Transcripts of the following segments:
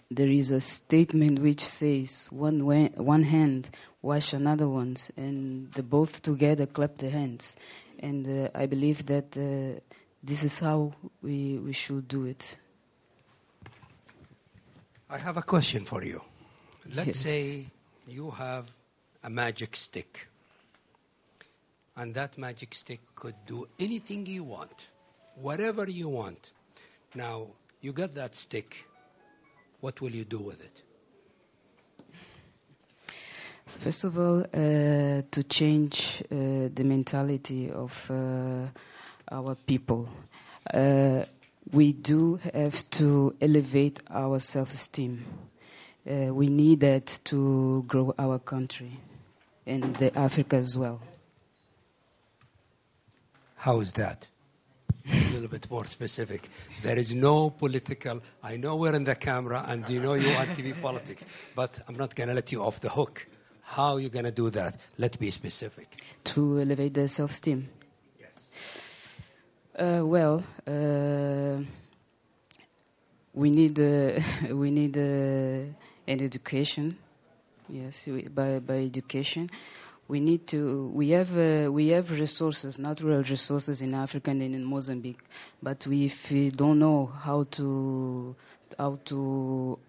there is a statement which says, one hand wash another one's, and the both together clap their hands. And I believe that this is how we should do it. I have a question for you. Let's Yes. say you have a magic stick, and that magic stick could do anything you want, whatever you want. Now, you got that stick. What will you do with it? First of all, to change the mentality of our people, we do have to elevate our self-esteem. We need that to grow our country and the Africa as well. How is that? A little bit more specific. There is no political. I know we're in the camera and you know you want to be politics, but I'm not going to let you off the hook. How are you going to do that? Let's be specific. To elevate the self-esteem. Yes. We need an education. Yes, by education, we have resources, natural resources in Africa and in Mozambique, but if we don't know how to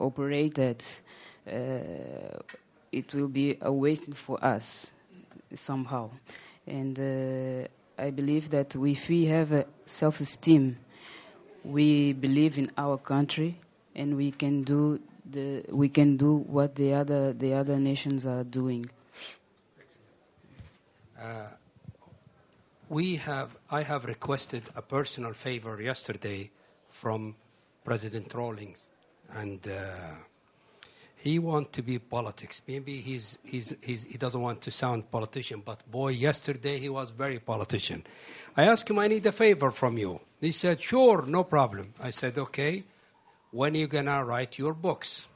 operate that, it will be a waste for us somehow. And I believe that if we have a self-esteem, we believe in our country, and we can do what the other nations are doing. I have requested a personal favor yesterday from President Rawlings, and he wants to be politics. Maybe he doesn't want to sound politician, but boy, yesterday he was very politician. I asked him, I need a favor from you. He said, sure, no problem. I said, okay, when are you going to write your books?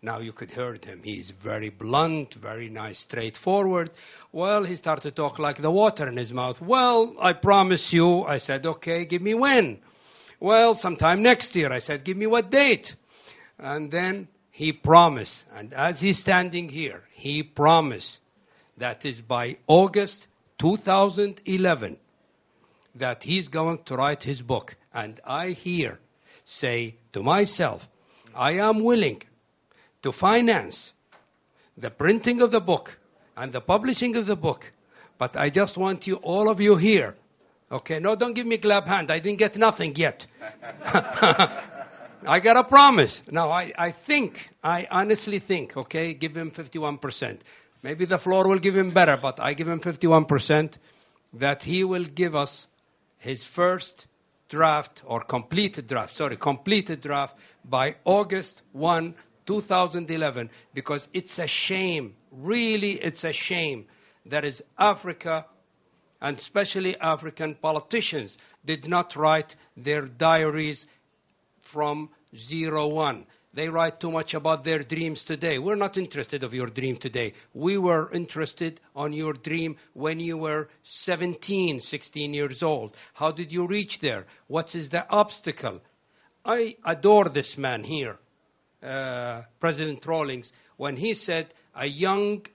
Now you could hear him. He's very blunt, very nice, straightforward. Well, he started to talk like the water in his mouth. Well, I promise you. I said, okay, give me when? Well, sometime next year. I said, give me what date? And then he promised. And as he's standing here, he promised that is by August 2011 that he's going to write his book. And I here say to myself, I am willing to finance the printing of the book and the publishing of the book. But I just want you, all of you here, okay? No, don't give me clap hand. I didn't get nothing yet. I got a promise. Now, I honestly think, okay, give him 51%. Maybe the floor will give him better, but I give him 51% that he will give us his first draft or completed draft by August 1, 2011, because it's a shame, really it's a shame that is Africa, and especially African politicians, did not write their diaries from 01. They write too much about their dreams today. We're not interested of your dream today. We were interested on your dream when you were 17, 16 years old. How did you reach there? What is the obstacle? I adore this man here. President Rawlings, when he said, a young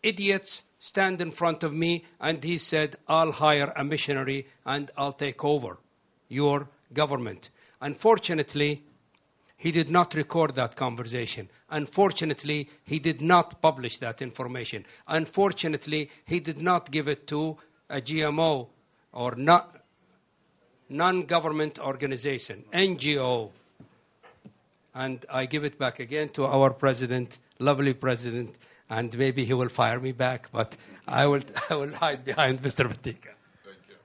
idiot stand in front of me, and he said, I'll hire a missionary and I'll take over your government. Unfortunately, he did not record that conversation. Unfortunately, he did not publish that information. Unfortunately, he did not give it to a GMO or non-government organization, NGO. And I give it back again to our president, lovely president, and maybe he will fire me back, but I will hide behind Mr. Batika. Thank you.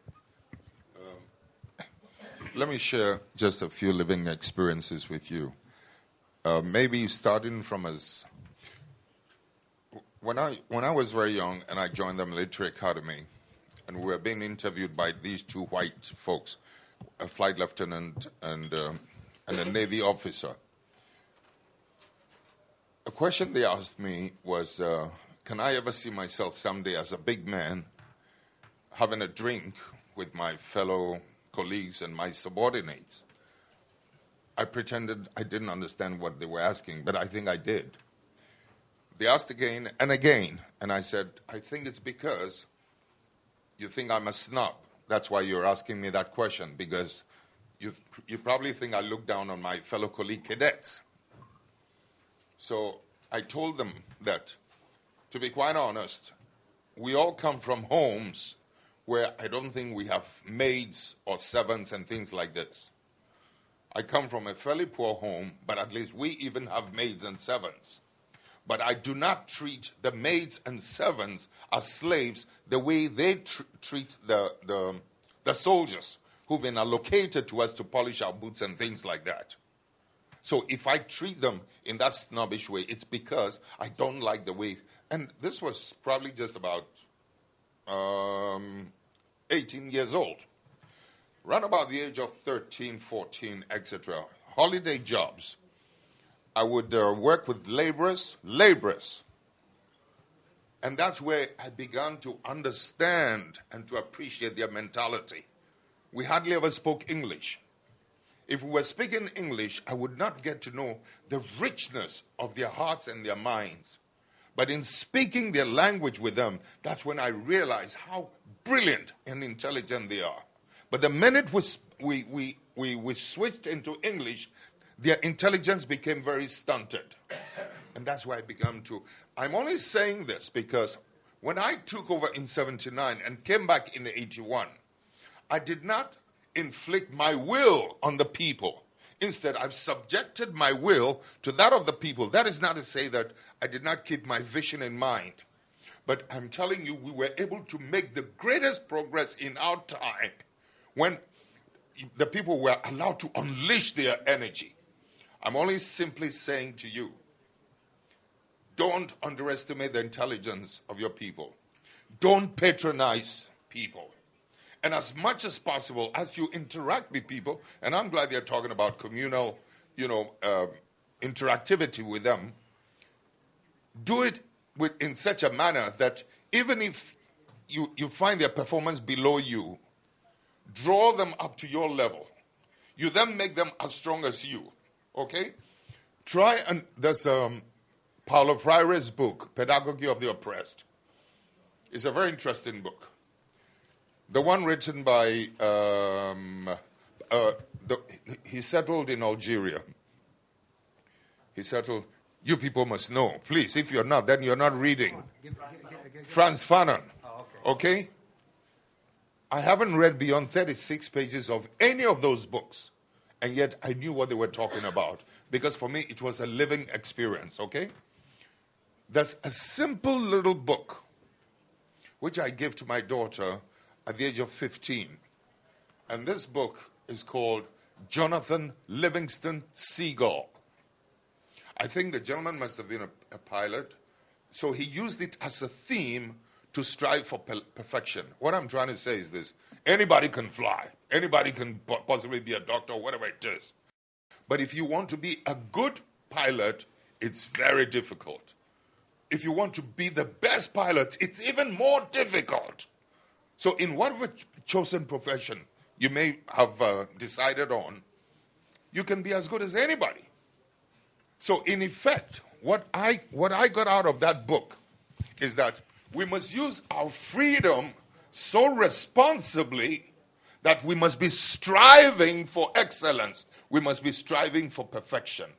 Let me share just a few living experiences with you. Maybe starting from when I was very young and I joined the military academy, and we were being interviewed by these two white folks, a flight lieutenant and a Navy officer. A question they asked me was, can I ever see myself someday as a big man having a drink with my fellow colleagues and my subordinates? I pretended I didn't understand what they were asking, but I think I did. They asked again and again, and I said, I think it's because you think I'm a snob. That's why you're asking me that question, because you probably think I look down on my fellow colleague cadets. So I told them that, to be quite honest, we all come from homes where I don't think we have maids or servants and things like this. I come from a fairly poor home, but at least we even have maids and servants. But I do not treat the maids and servants as slaves the way they treat the soldiers who've been allocated to us to polish our boots and things like that. So if I treat them in that snobbish way, it's because I don't like the way. And this was probably just about 18 years old. Around about the age of 13, 14, etc. Holiday jobs. I would work with laborers. And that's where I began to understand and to appreciate their mentality. We hardly ever spoke English. If we were speaking English, I would not get to know the richness of their hearts and their minds. But in speaking their language with them, that's when I realized how brilliant and intelligent they are. But the minute we switched into English, their intelligence became very stunted. And that's why I began to... I'm only saying this because when I took over in 79 and came back in 81, I did not inflict my will on the people. Instead, I've subjected my will to that of the people. That is not to say that I did not keep my vision in mind. But I'm telling you, we were able to make the greatest progress in our time when the people were allowed to unleash their energy. I'm only simply saying to you, don't underestimate the intelligence of your people. Don't patronize people. And as much as possible, as you interact with people, and I'm glad they're talking about communal, interactivity with them, do it in such a manner that even if you find their performance below you, draw them up to your level. You then make them as strong as you. Okay? Try, and there's Paulo Freire's book, Pedagogy of the Oppressed. It's a very interesting book. The one written by, he settled in Algeria. He settled, you people must know. Please, if you're not, then you're not reading. Frantz Fanon. Okay? I haven't read beyond 36 pages of any of those books. And yet I knew what they were talking about. Because for me, it was a living experience, okay? There's a simple little book which I gave to my daughter at the age of 15. And this book is called Jonathan Livingston Seagull. I think the gentleman must have been a pilot. So he used it as a theme to strive for perfection. What I'm trying to say is this. Anybody can fly. Anybody can possibly be a doctor or whatever it is. But if you want to be a good pilot, it's very difficult. If you want to be the best pilot, it's even more difficult. So in whatever chosen profession you may have decided on, you can be as good as anybody. So in effect, what I got out of that book is that we must use our freedom so responsibly that we must be striving for excellence. We must be striving for perfection.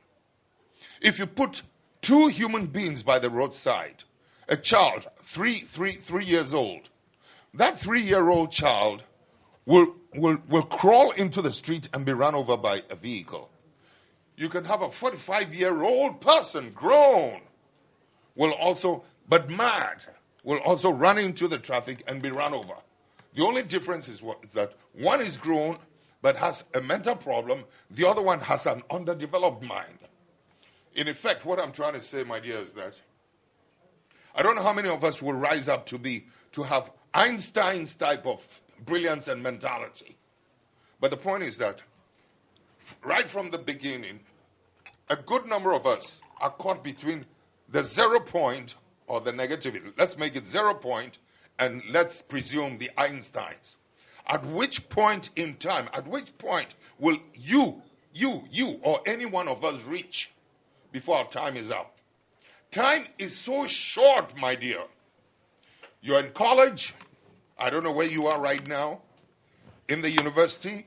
If you put two human beings by the roadside, a child, three years old, that 3-year-old child will crawl into the street and be run over by a vehicle. You can have a 45-year-old person, grown, but mad, will also run into the traffic and be run over. The only difference is that one is grown but has a mental problem, the other one has an underdeveloped mind. In effect, what I'm trying to say, my dear, is that I don't know how many of us will rise up to have Einstein's type of brilliance and mentality. But the point is that right from the beginning, a good number of us are caught between the 0 point or the negativity. Let's make it 0 point and let's presume the Einsteins. At which point in time, at which point will you you or any one of us reach before our time is up. Time is so short, my dear. You're in college. I don't know where you are right now. In the university.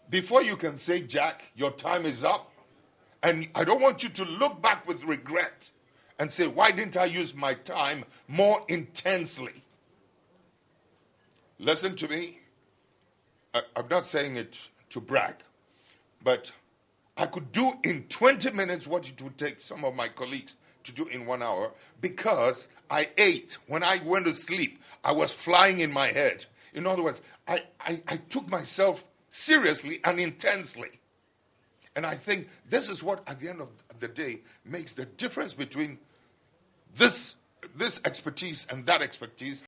Before you can say, Jack, your time is up. And I don't want you to look back with regret and say, why didn't I use my time more intensely? Listen to me. I'm not saying it to brag, but I could do in 20 minutes what it would take some of my colleagues to do in 1 hour because I ate. When I went to sleep, I was flying in my head. In other words, I took myself seriously and intensely. And I think this is what, at the end of the day, makes the difference between this expertise and that expertise